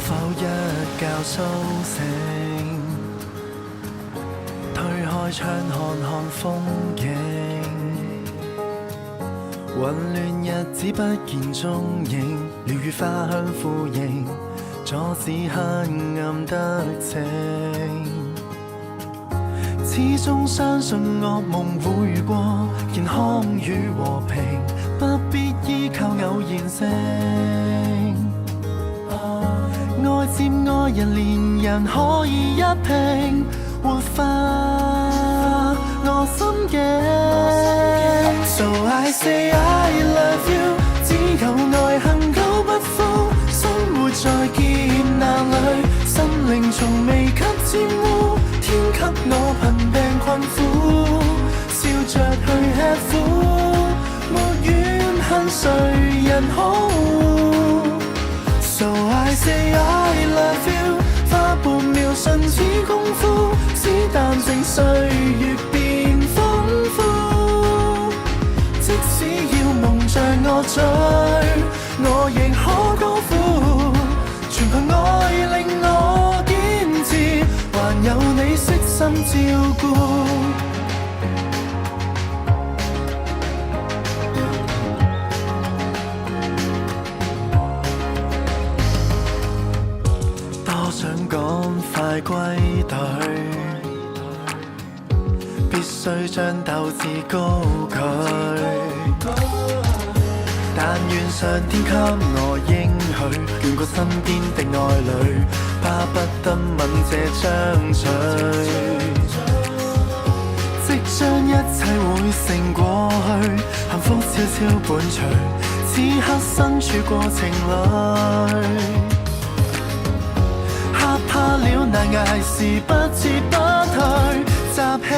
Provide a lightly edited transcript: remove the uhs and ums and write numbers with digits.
否一覺甦醒，推開窗看看風景，混亂日子不見蹤影，鳥語花香呼應，阻止黑暗得逞。始終相信惡夢會過，健康與和平不必依靠偶然性。愛接愛人，連人可以一拼，活化我心境。So I say I love you， 只有愛恒久不枯，生活在劫難裏，心靈從未給沾污。天給我貧病困苦，笑着去吃苦，沒怨恨誰人好。So I say I love you， 花半秒瞬似功夫，只淡靜歲月變豐富。即使要夢着我醉，我亦可高呼，全憑愛令我堅持，還有你悉心照顧。多想趕快歸隊，必須將鬥志高舉，但願上天給我應許，眷顧身邊的愛侶，巴不得吻這張嘴，即將一切會成過去，幸福悄悄伴隨，此刻身處過程裏，嚇怕了難捱時不撤不退，集氣